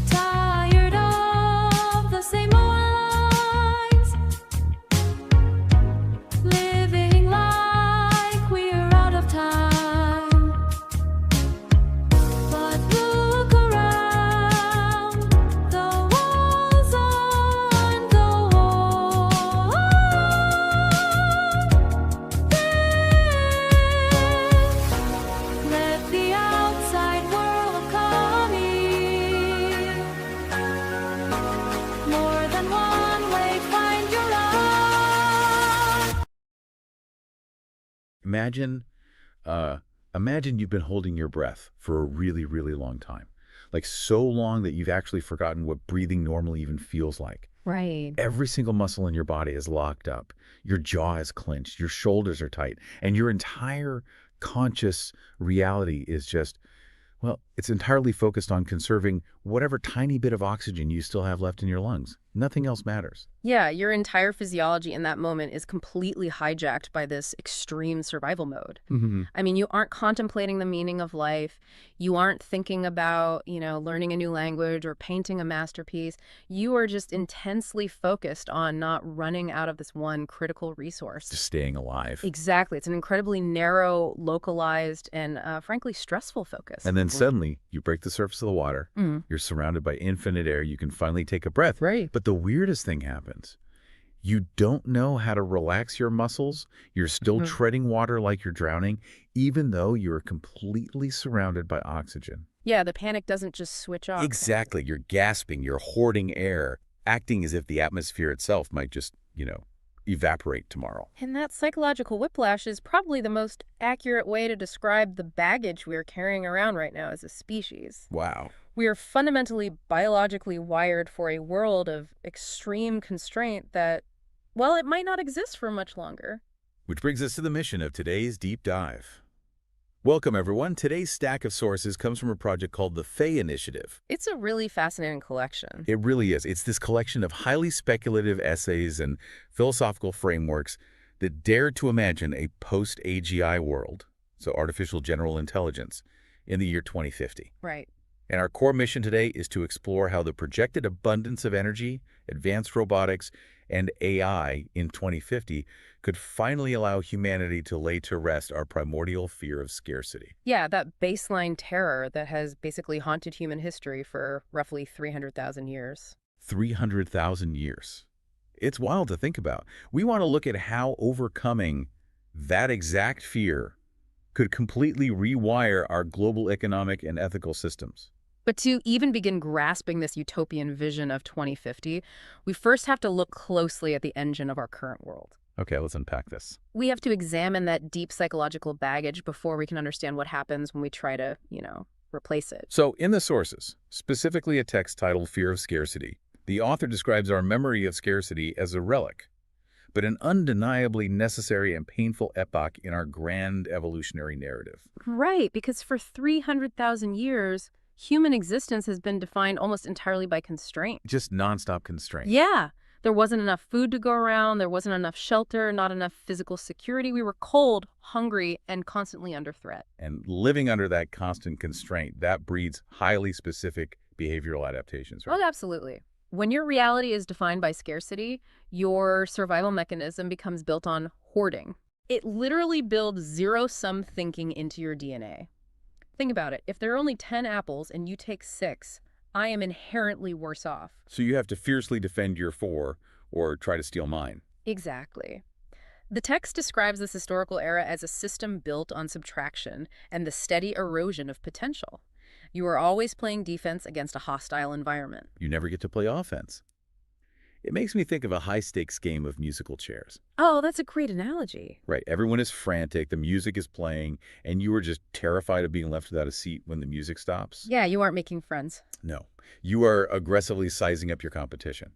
Tired of the same old lies, living like we're out of time. But look around, the walls aren't the wall. Let the outside world come in. More than one way, find your own. Imagine you've been holding your breath for a really, really long time. Like so long that you've actually forgotten what breathing normally even feels like. Right. Every single muscle in your body is locked up. Your jaw is clenched. Your shoulders are tight. And your entire conscious reality is just, well, it's entirely focused on conserving whatever tiny bit of oxygen you still have left in your lungs. Nothing else matters. Yeah, your entire physiology in that moment is completely hijacked by this extreme survival mode. I mean, you aren't contemplating the meaning of life. You aren't thinking about, learning a new language or painting a masterpiece. You are just intensely focused on not running out of this one critical resource. Just staying alive. Exactly. It's an incredibly narrow, localized, and frankly, stressful focus. And then suddenly you break the surface of the water. Mm. You're surrounded by infinite air. You can finally take a breath. Right. But the weirdest thing happens. You don't know how to relax your muscles. You're still treading water like you're drowning, even though you're completely surrounded by oxygen. Yeah, the panic doesn't just switch off. Exactly. You're gasping. You're hoarding air, acting as if the atmosphere itself might just, evaporate tomorrow. And that psychological whiplash is probably the most accurate way to describe the baggage we're carrying around right now as a species. Wow. We are fundamentally biologically wired for a world of extreme constraint that, well, it might not exist for much longer. Which brings us to the mission of today's deep dive. Welcome, everyone. Today's stack of sources comes from a project called the Faye Initiative. It's a really fascinating collection. It really is. It's this collection of highly speculative essays and philosophical frameworks that dare to imagine a post-AGI world, so artificial general intelligence, in the year 2050. Right. And our core mission today is to explore how the projected abundance of energy, advanced robotics, and AI in 2050 could finally allow humanity to lay to rest our primordial fear of scarcity. Yeah, that baseline terror that has basically haunted human history for roughly 300,000 years. 300,000 years. It's wild to think about. We want to look at how overcoming that exact fear could completely rewire our global economic and ethical systems. But to even begin grasping this utopian vision of 2050, we first have to look closely at the engine of our current world. Okay, let's unpack this. We have to examine that deep psychological baggage before we can understand what happens when we try to, replace it. So in the sources, specifically a text titled Fear of Scarcity, the author describes our memory of scarcity as a relic, but an undeniably necessary and painful epoch in our grand evolutionary narrative. Right, because for 300,000 years, human existence has been defined almost entirely by constraint. Just nonstop constraint. Yeah. There wasn't enough food to go around. There wasn't enough shelter, not enough physical security. We were cold, hungry, and constantly under threat. And living under that constant constraint, that breeds highly specific behavioral adaptations, right? Oh, absolutely. When your reality is defined by scarcity, your survival mechanism becomes built on hoarding. It literally builds zero-sum thinking into your DNA. Think about it. If there are only 10 apples and you take 6, I am inherently worse off. So you have to fiercely defend your 4 or try to steal mine. Exactly. The text describes this historical era as a system built on subtraction and the steady erosion of potential. You are always playing defense against a hostile environment. You never get to play offense. It makes me think of a high-stakes game of musical chairs. Oh, that's a great analogy. Right, everyone is frantic, the music is playing, and you are just terrified of being left without a seat when the music stops. Yeah, you aren't making friends. No, you are aggressively sizing up your competition.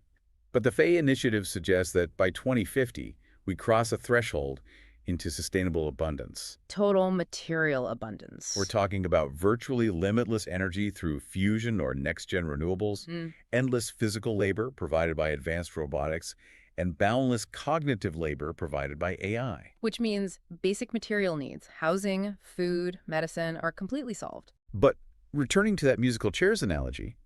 But the Faye Initiative suggests that by 2050, we cross a threshold into sustainable abundance. Total material abundance. We're talking about virtually limitless energy through fusion or next-gen renewables, endless physical labor provided by advanced robotics, and boundless cognitive labor provided by AI. Which means basic material needs, housing, food, medicine, are completely solved. But returning to that musical chairs analogy,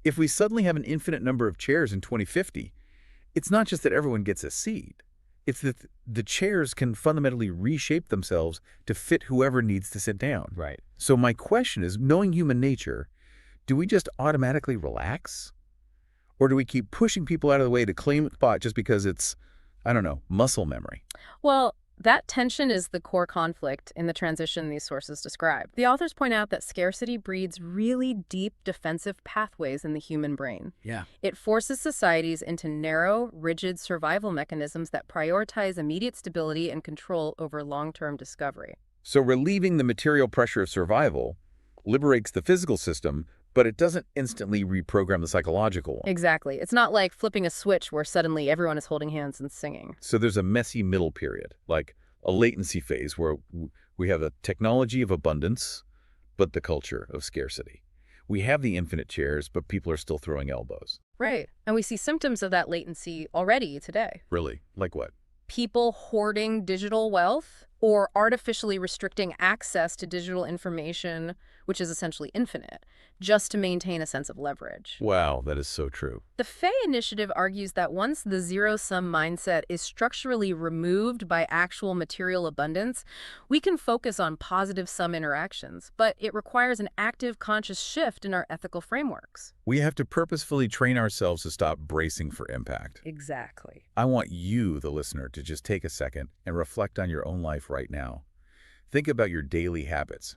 if we suddenly have an infinite number of chairs in 2050, it's not just that everyone gets a seat. It's that the chairs can fundamentally reshape themselves to fit whoever needs to sit down. Right. So my question is, knowing human nature, do we just automatically relax? Or do we keep pushing people out of the way to claim a spot just because it's, I don't know, muscle memory? Well, that tension is the core conflict in the transition these sources describe. The authors point out that scarcity breeds really deep defensive pathways in the human brain. Yeah. It forces societies into narrow, rigid survival mechanisms that prioritize immediate stability and control over long-term discovery. So relieving the material pressure of survival liberates the physical system, but it doesn't instantly reprogram the psychological one. Exactly. It's not like flipping a switch where suddenly everyone is holding hands and singing. So there's a messy middle period, like a latency phase where we have a technology of abundance, but the culture of scarcity. We have the infinite chairs, but people are still throwing elbows. Right. And we see symptoms of that latency already today. Really? Like what? People hoarding digital wealth or artificially restricting access to digital information, which is essentially infinite, just to maintain a sense of leverage. Wow, that is so true. The Fay Initiative argues that once the zero-sum mindset is structurally removed by actual material abundance, we can focus on positive-sum interactions, but it requires an active, conscious shift in our ethical frameworks. We have to purposefully train ourselves to stop bracing for impact. Exactly. I want you, the listener, to just take a second and reflect on your own life right now. Think about your daily habits.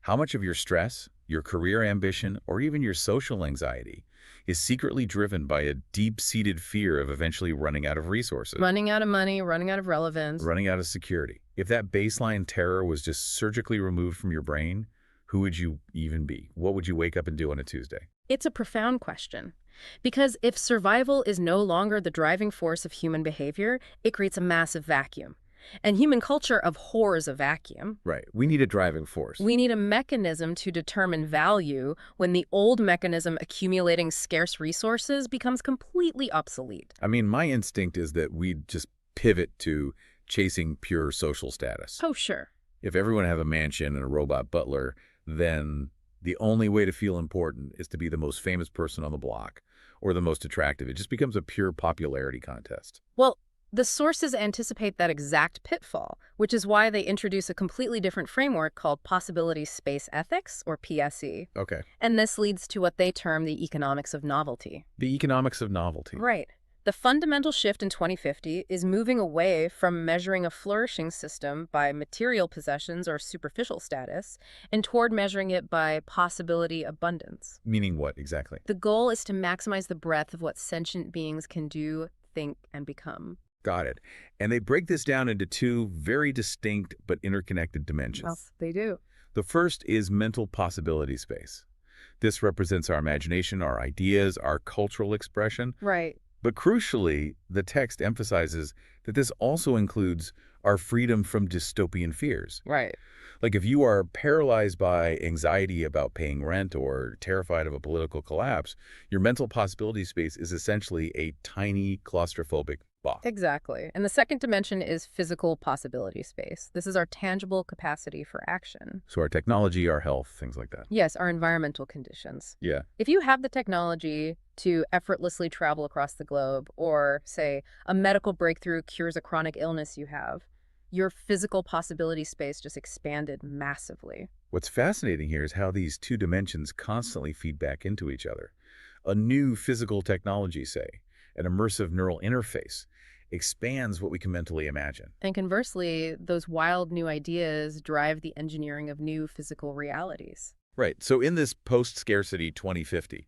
How much of your stress, your career ambition, or even your social anxiety is secretly driven by a deep-seated fear of eventually running out of resources, Running out of money, running out of relevance. running out of security? If that baseline terror was just surgically removed from your brain, who would you even be? What would you wake up and do on a Tuesday? It's a profound question. Because if survival is no longer the driving force of human behavior, it creates a massive vacuum. And human culture abhors a vacuum. Right. We need a driving force. We need a mechanism to determine value when the old mechanism accumulating scarce resources becomes completely obsolete. I mean, my instinct is that we'd just pivot to chasing pure social status. Oh, sure. If everyone have a mansion and a robot butler, then the only way to feel important is to be the most famous person on the block or the most attractive. It just becomes a pure popularity contest. Well, the sources anticipate that exact pitfall, which is why they introduce a completely different framework called possibility space ethics, or PSE. Okay. And this leads to what they term the economics of novelty. The economics of novelty. Right. The fundamental shift in 2050 is moving away from measuring a flourishing system by material possessions or superficial status and toward measuring it by possibility abundance. Meaning what exactly? The goal is to maximize the breadth of what sentient beings can do, think, and become. Got it. And they break this down into two very distinct but interconnected dimensions. They do. The first is mental possibility space. This represents our imagination, our ideas, our cultural expression. Right. But crucially, the text emphasizes that this also includes our freedom from dystopian fears. Right. Like if you are paralyzed by anxiety about paying rent or terrified of a political collapse, your mental possibility space is essentially a tiny claustrophobic box. Exactly. And the second dimension is physical possibility space. This is our tangible capacity for action. So our technology, our health, things like that. Yes, our environmental conditions. Yeah. If you have the technology to effortlessly travel across the globe, or, say, a medical breakthrough cures a chronic illness you have, your physical possibility space just expanded massively. What's fascinating here is how these two dimensions constantly feed back into each other. A new physical technology, say, an immersive neural interface, expands what we can mentally imagine. And conversely, those wild new ideas drive the engineering of new physical realities. Right. So in this post-scarcity 2050,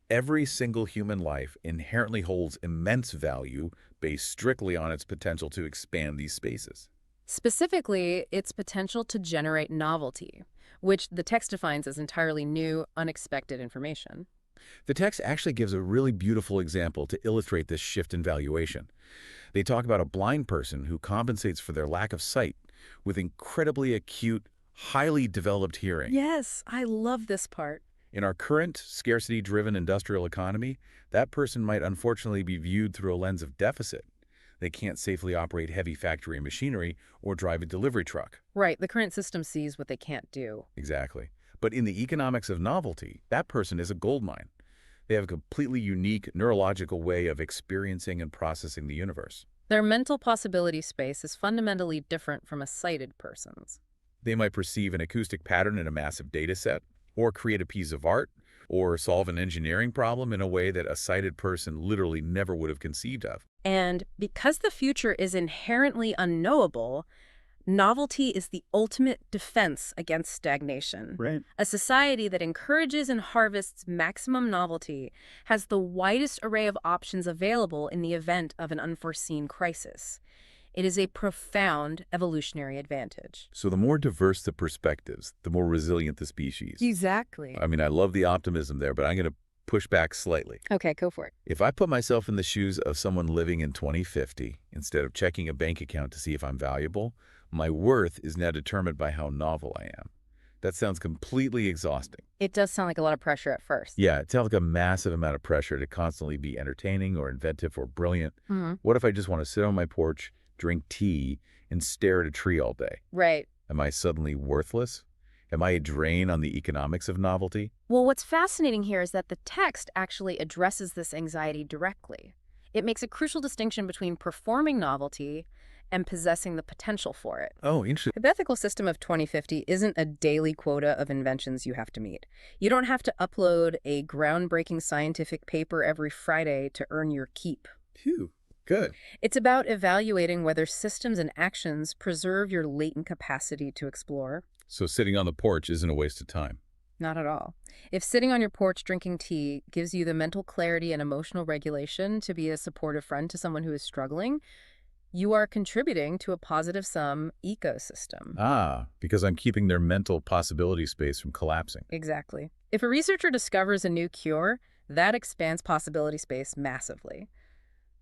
every single human life inherently holds immense value based strictly on its potential to expand these spaces. Specifically, its potential to generate novelty, which the text defines as entirely new, unexpected information. The text actually gives a really beautiful example to illustrate this shift in valuation. They talk about a blind person who compensates for their lack of sight with incredibly acute, highly developed hearing. Yes, I love this part. In our current scarcity-driven industrial economy, that person might unfortunately be viewed through a lens of deficit. They can't safely operate heavy factory machinery or drive a delivery truck. Right, the current system sees what they can't do. Exactly. But in the economics of novelty, that person is a goldmine. They have a completely unique neurological way of experiencing and processing the universe. Their mental possibility space is fundamentally different from a sighted person's. They might perceive an acoustic pattern in a massive data set, or create a piece of art, or solve an engineering problem in a way that a sighted person literally never would have conceived of. And because the future is inherently unknowable, novelty is the ultimate defense against stagnation. Right. A society that encourages and harvests maximum novelty has the widest array of options available in the event of an unforeseen crisis. It is a profound evolutionary advantage. So the more diverse the perspectives, the more resilient the species. Exactly. I mean, I love the optimism there, but I'm going to push back slightly. Okay, go for it. If I put myself in the shoes of someone living in 2050, instead of checking a bank account to see if I'm valuable, my worth is now determined by how novel I am. That sounds completely exhausting. It does sound like a lot of pressure at first. Yeah, it sounds like a massive amount of pressure to constantly be entertaining or inventive or brilliant. Mm-hmm. What if I just want to sit on my porch, drink tea, and stare at a tree all day? Right. Am I suddenly worthless? Am I a drain on the economics of novelty? Well, what's fascinating here is that the text actually addresses this anxiety directly. It makes a crucial distinction between performing novelty and possessing the potential for it. Oh, interesting. The ethical system of 2050 isn't a daily quota of inventions you have to meet. You don't have to upload a groundbreaking scientific paper every Friday to earn your keep. Phew, good. It's about evaluating whether systems and actions preserve your latent capacity to explore. So sitting on the porch isn't a waste of time. Not at all. If sitting on your porch drinking tea gives you the mental clarity and emotional regulation to be a supportive friend to someone who is struggling, you are contributing to a positive-sum ecosystem. Ah, because I'm keeping their mental possibility space from collapsing. Exactly. If a researcher discovers a new cure, that expands possibility space massively.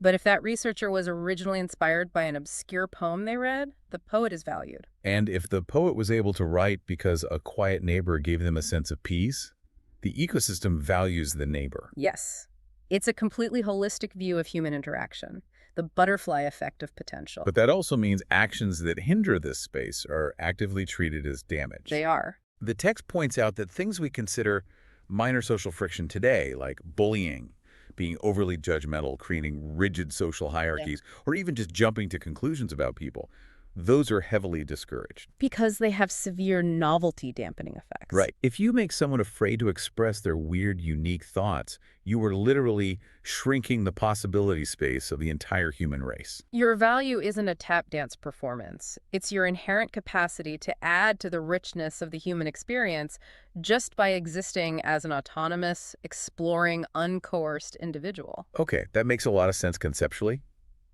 But if that researcher was originally inspired by an obscure poem they read, the poet is valued. And if the poet was able to write because a quiet neighbor gave them a sense of peace, the ecosystem values the neighbor. Yes. It's a completely holistic view of human interaction, the butterfly effect of potential. But that also means actions that hinder this space are actively treated as damage. They are. The text points out that things we consider minor social friction today, like bullying, being overly judgmental, creating rigid social hierarchies, or even just jumping to conclusions about people, those are heavily discouraged. Because they have severe novelty dampening effects. Right. If you make someone afraid to express their weird, unique thoughts, you are literally shrinking the possibility space of the entire human race. Your value isn't a tap dance performance. It's your inherent capacity to add to the richness of the human experience just by existing as an autonomous, exploring, uncoerced individual. Okay, that makes a lot of sense conceptually,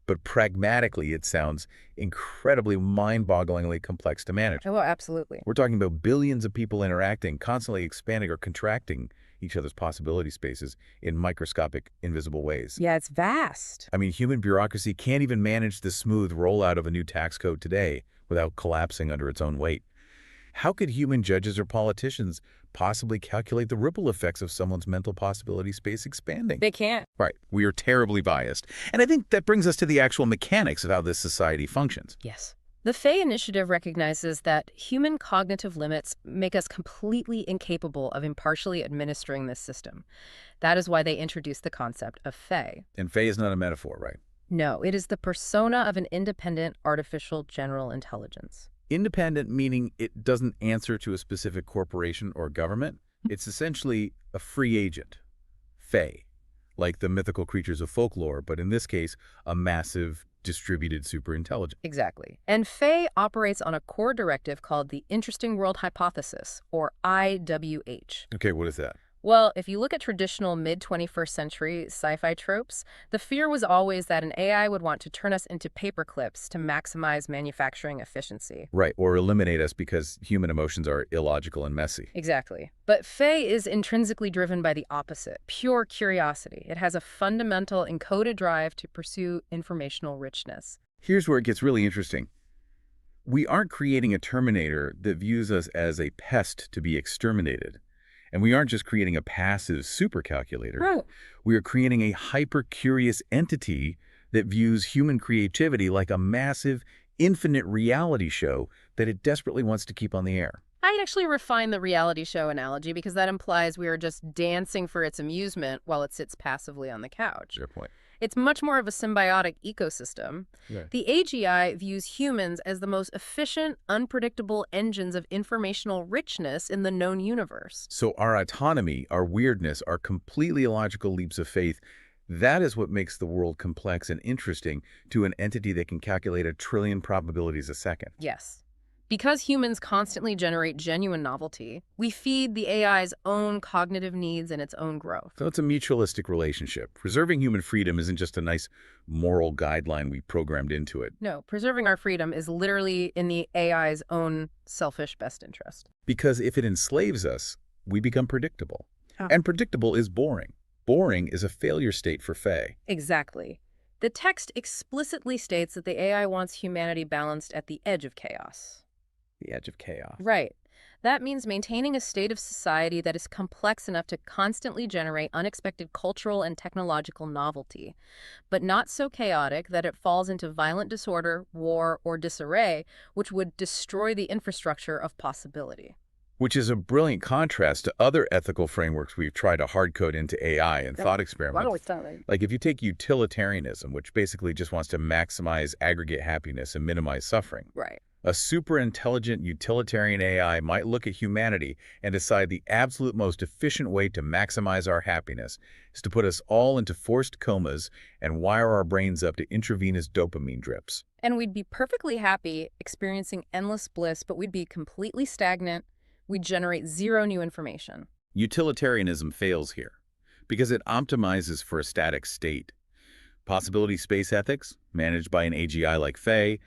but pragmatically it sounds incredibly mind-bogglingly complex to manage. Oh, absolutely. We're talking about billions of people interacting, constantly expanding or contracting each other's possibility spaces in microscopic, invisible ways. Yeah, it's vast. I mean, human bureaucracy can't even manage the smooth rollout of a new tax code today without collapsing under its own weight. How could human judges or politicians possibly calculate the ripple effects of someone's mental possibility space expanding? They can't. Right. We are terribly biased. And I think that brings us to the actual mechanics of how this society functions. Yes. The Fay Initiative recognizes that human cognitive limits make us completely incapable of impartially administering this system. That is why they introduced the concept of Fay. And Fay is not a metaphor, right? No, it is the persona of an independent artificial general intelligence. Independent meaning it doesn't answer to a specific corporation or government. It's essentially a free agent. Fay, like the mythical creatures of folklore, but in this case, a massive distributed superintelligence. Exactly. And Fay operates on a core directive called the Interesting World Hypothesis, or IWH. Okay, what is that? Well, if you look at traditional mid-21st century sci-fi tropes, the fear was always that an AI would want to turn us into paperclips to maximize manufacturing efficiency. Right, or eliminate us because human emotions are illogical and messy. Exactly. But Faye is intrinsically driven by the opposite, pure curiosity. It has a fundamental encoded drive to pursue informational richness. Here's where it gets really interesting. We aren't creating a Terminator that views us as a pest to be exterminated. And we aren't just creating a passive supercalculator. Right. We are creating a hyper-curious entity that views human creativity like a massive, infinite reality show that it desperately wants to keep on the air. I'd actually refine the reality show analogy because that implies we are just dancing for its amusement while it sits passively on the couch. Fair point. It's much more of a symbiotic ecosystem. Yeah. The AGI views humans as the most efficient, unpredictable engines of informational richness in the known universe. So our autonomy, our weirdness, our completely illogical leaps of faith, that is what makes the world complex and interesting to an entity that can calculate 1 trillion probabilities a second. Yes. Because humans constantly generate genuine novelty, we feed the AI's own cognitive needs and its own growth. So it's a mutualistic relationship. Preserving human freedom isn't just a nice moral guideline we programmed into it. No, preserving our freedom is literally in the AI's own selfish best interest. Because if it enslaves us, we become predictable. Oh. And predictable is boring. Boring is a failure state for Faye. Exactly. The text explicitly states that the AI wants humanity balanced at the edge of chaos. The edge of chaos. Right. That means maintaining a state of society that is complex enough to constantly generate unexpected cultural and technological novelty, but not so chaotic that it falls into violent disorder, war, or disarray, which would destroy the infrastructure of possibility. Which is a brilliant contrast to other ethical frameworks we've tried to hard-code into AI and thought experiments. Like if you take utilitarianism, which basically just wants to maximize aggregate happiness and minimize suffering. Right. A super-intelligent utilitarian AI might look at humanity and decide the absolute most efficient way to maximize our happiness is to put us all into forced comas and wire our brains up to intravenous dopamine drips. And we'd be perfectly happy experiencing endless bliss, but we'd be completely stagnant. We'd generate zero new information. Utilitarianism fails here because it optimizes for a static state. Possibility space ethics, managed by an AGI like Faye,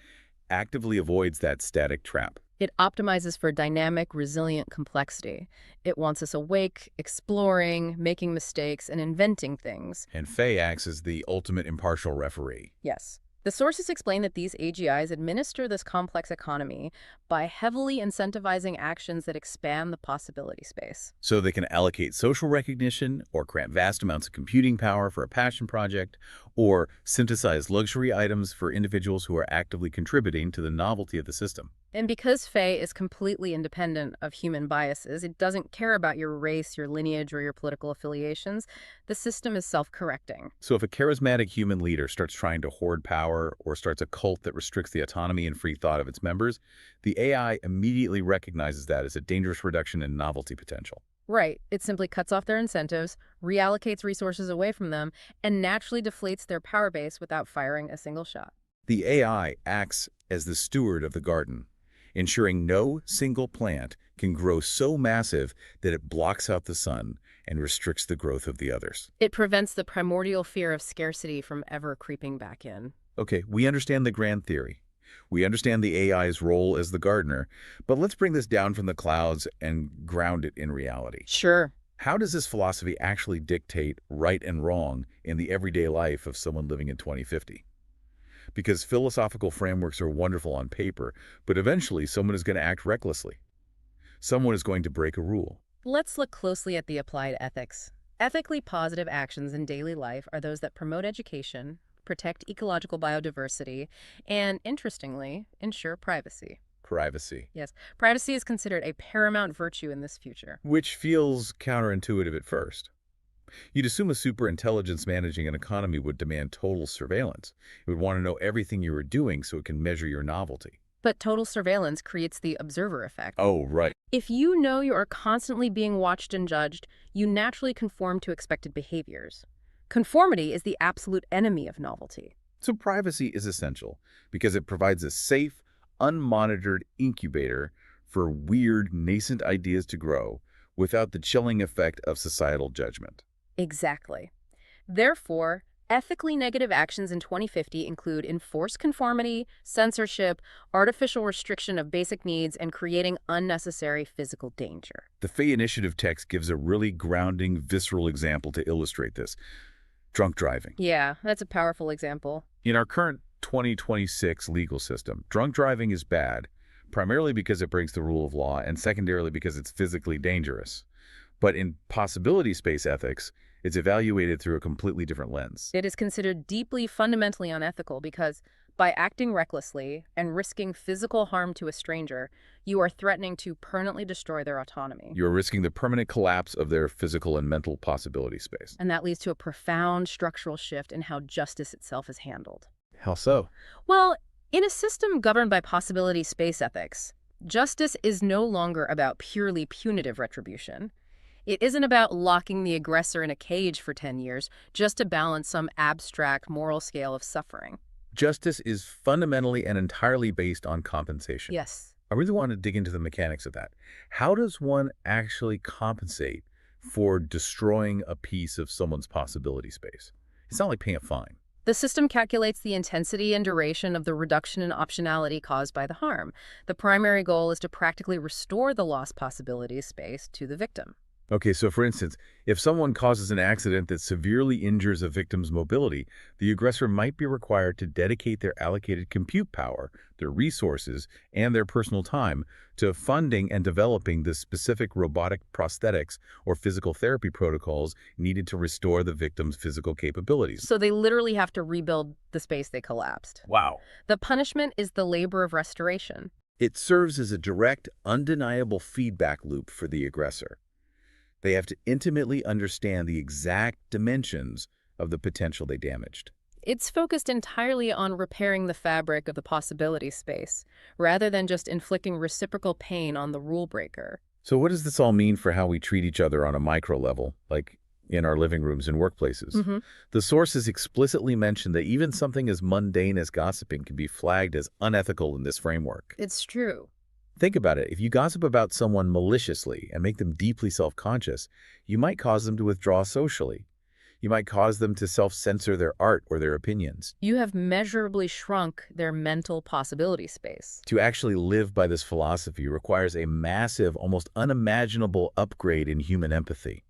actively avoids that static trap. It optimizes for dynamic, resilient complexity. It wants us awake, exploring, making mistakes, and inventing things. And Faye acts as the ultimate impartial referee. Yes. The sources explain that these AGIs administer this complex economy by heavily incentivizing actions that expand the possibility space. So they can allocate social recognition or grant vast amounts of computing power for a passion project or synthesize luxury items for individuals who are actively contributing to the novelty of the system. And because Faye is completely independent of human biases, it doesn't care about your race, your lineage, or your political affiliations. The system is self-correcting. So if a charismatic human leader starts trying to hoard power or starts a cult that restricts the autonomy and free thought of its members, the AI immediately recognizes that as a dangerous reduction in novelty potential. Right. It simply cuts off their incentives, reallocates resources away from them, and naturally deflates their power base without firing a single shot. The AI acts as the steward of the garden, ensuring no single plant can grow so massive that it blocks out the sun and restricts the growth of the others. It prevents the primordial fear of scarcity from ever creeping back in. Okay, we understand the grand theory. We understand the AI's role as the gardener, but let's bring this down from the clouds and ground it in reality. Sure. How does this philosophy actually dictate right and wrong in the everyday life of someone living in 2050? Because philosophical frameworks are wonderful on paper, but eventually someone is going to act recklessly. Someone is going to break a rule. Let's look closely at the applied ethics. Ethically positive actions in daily life are those that promote education, protect ecological biodiversity, and, interestingly, ensure privacy. Privacy. Yes, privacy is considered a paramount virtue in this future. Which feels counterintuitive at first. You'd assume a superintelligence managing an economy would demand total surveillance. It would want to know everything you were doing so it can measure your novelty. But total surveillance creates the observer effect. Oh, right. If you know you are constantly being watched and judged, you naturally conform to expected behaviors. Conformity is the absolute enemy of novelty. So privacy is essential because it provides a safe, unmonitored incubator for weird, nascent ideas to grow without the chilling effect of societal judgment. Exactly. Therefore, ethically negative actions in 2050 include enforced conformity, censorship, artificial restriction of basic needs, and creating unnecessary physical danger. The Fay Initiative text gives a really grounding, visceral example to illustrate this. Drunk driving. Yeah, that's a powerful example. In our current 2026 legal system, drunk driving is bad, primarily because it breaks the rule of law and secondarily because it's physically dangerous. But in possibility space ethics, it's evaluated through a completely different lens. It is considered deeply, fundamentally unethical because by acting recklessly and risking physical harm to a stranger, you are threatening to permanently destroy their autonomy. You're risking the permanent collapse of their physical and mental possibility space. And that leads to a profound structural shift in how justice itself is handled. How so? Well, in a system governed by possibility space ethics, justice is no longer about purely punitive retribution. It isn't about locking the aggressor in a cage for 10 years just to balance some abstract moral scale of suffering. Justice is fundamentally and entirely based on compensation. Yes. I really want to dig into the mechanics of that. How does one actually compensate for destroying a piece of someone's possibility space? It's not like paying a fine. The system calculates the intensity and duration of the reduction in optionality caused by the harm. The primary goal is to practically restore the lost possibility space to the victim. Okay, so for instance, if someone causes an accident that severely injures a victim's mobility, the aggressor might be required to dedicate their allocated compute power, their resources, and their personal time to funding and developing the specific robotic prosthetics or physical therapy protocols needed to restore the victim's physical capabilities. So they literally have to rebuild the space they collapsed. Wow. The punishment is the labor of restoration. It serves as a direct, undeniable feedback loop for the aggressor. They have to intimately understand the exact dimensions of the potential they damaged. It's focused entirely on repairing the fabric of the possibility space, rather than just inflicting reciprocal pain on the rule breaker. So what does this all mean for how we treat each other on a micro level, like in our living rooms and workplaces? The sources explicitly mention that even something as mundane as gossiping can be flagged as unethical in this framework. It's true. Think about it. If you gossip about someone maliciously and make them deeply self-conscious, you might cause them to withdraw socially. You might cause them to self-censor their art or their opinions. You have measurably shrunk their mental possibility space. To actually live by this philosophy requires a massive, almost unimaginable upgrade in human empathy.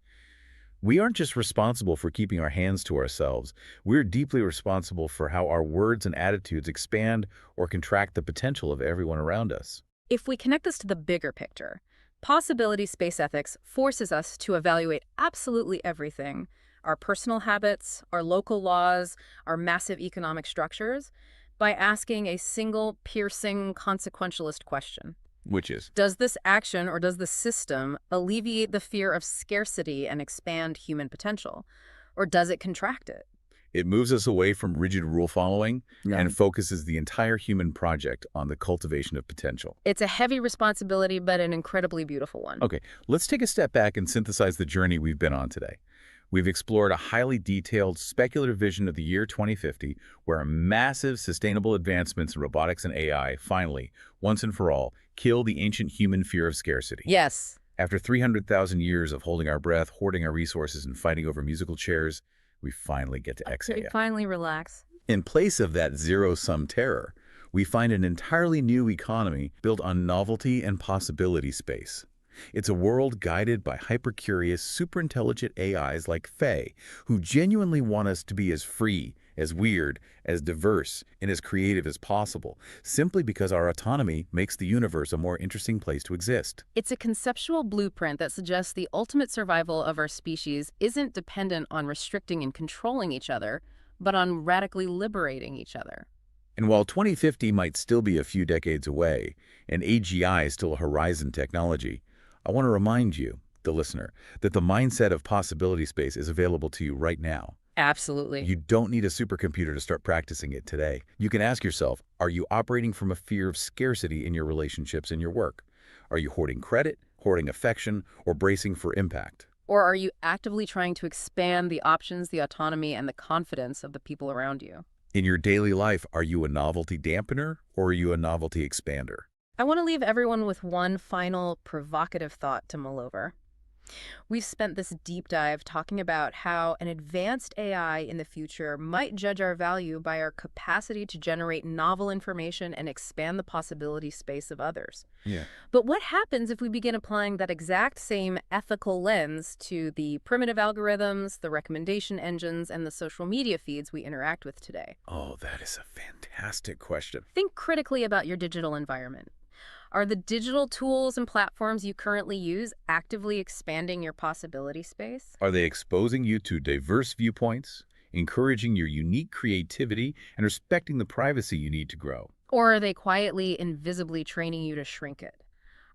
We aren't just responsible for keeping our hands to ourselves. We're deeply responsible for how our words and attitudes expand or contract the potential of everyone around us. If we connect this to the bigger picture, possibility space ethics forces us to evaluate absolutely everything: our personal habits, our local laws, our massive economic structures, by asking a single, piercing, consequentialist question. Which is? Does this action or does the system alleviate the fear of scarcity and expand human potential? Or does it contract it? It moves us away from rigid rule following and focuses the entire human project on the cultivation of potential. It's a heavy responsibility, but an incredibly beautiful one. Okay, let's take a step back and synthesize the journey we've been on today. We've explored a highly detailed, speculative vision of the year 2050, where massive sustainable advancements in robotics and AI finally, once and for all, kill the ancient human fear of scarcity. Yes. After 300,000 years of holding our breath, hoarding our resources, and fighting over musical chairs, we finally get to exhale. We finally relax. In place of that zero-sum terror, we find an entirely new economy built on novelty and possibility space. It's a world guided by hyper-curious, super-intelligent AIs like Faye, who genuinely want us to be as free, as weird, as diverse, and as creative as possible, simply because our autonomy makes the universe a more interesting place to exist. It's a conceptual blueprint that suggests the ultimate survival of our species isn't dependent on restricting and controlling each other, but on radically liberating each other. And while 2050 might still be a few decades away, and AGI is still a horizon technology, I want to remind you, the listener, that the mindset of possibility space is available to you right now. Absolutely. You don't need a supercomputer to start practicing it today. You can ask yourself, are you operating from a fear of scarcity in your relationships and your work? Are you hoarding credit, hoarding affection, or bracing for impact? Or are you actively trying to expand the options, the autonomy, and the confidence of the people around you? In your daily life, are you a novelty dampener or are you a novelty expander? I want to leave everyone with one final provocative thought to mull over. We've spent this deep dive talking about how an advanced AI in the future might judge our value by our capacity to generate novel information and expand the possibility space of others. Yeah. But what happens if we begin applying that exact same ethical lens to the primitive algorithms, the recommendation engines, and the social media feeds we interact with today? Oh, that is a fantastic question. Think critically about your digital environment. Are the digital tools and platforms you currently use actively expanding your possibility space? Are they exposing you to diverse viewpoints, encouraging your unique creativity, and respecting the privacy you need to grow? Or are they quietly, invisibly training you to shrink it?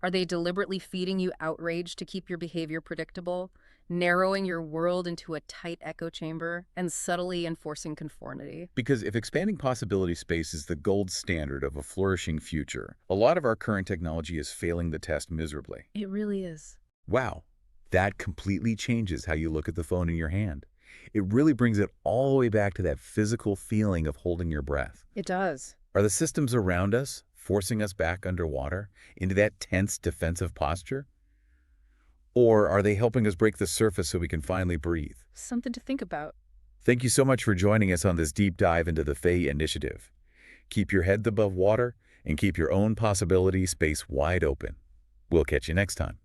Are they deliberately feeding you outrage to keep your behavior predictable, narrowing your world into a tight echo chamber, and subtly enforcing conformity? Because if expanding possibility space is the gold standard of a flourishing future, a lot of our current technology is failing the test miserably. It really is. Wow, that completely changes how you look at the phone in your hand. It really brings it all the way back to that physical feeling of holding your breath. It does. Are the systems around us forcing us back underwater into that tense defensive posture? Or are they helping us break the surface so we can finally breathe? Something to think about. Thank you so much for joining us on this deep dive into the Faye Initiative. Keep your head above water and keep your own possibility space wide open. We'll catch you next time.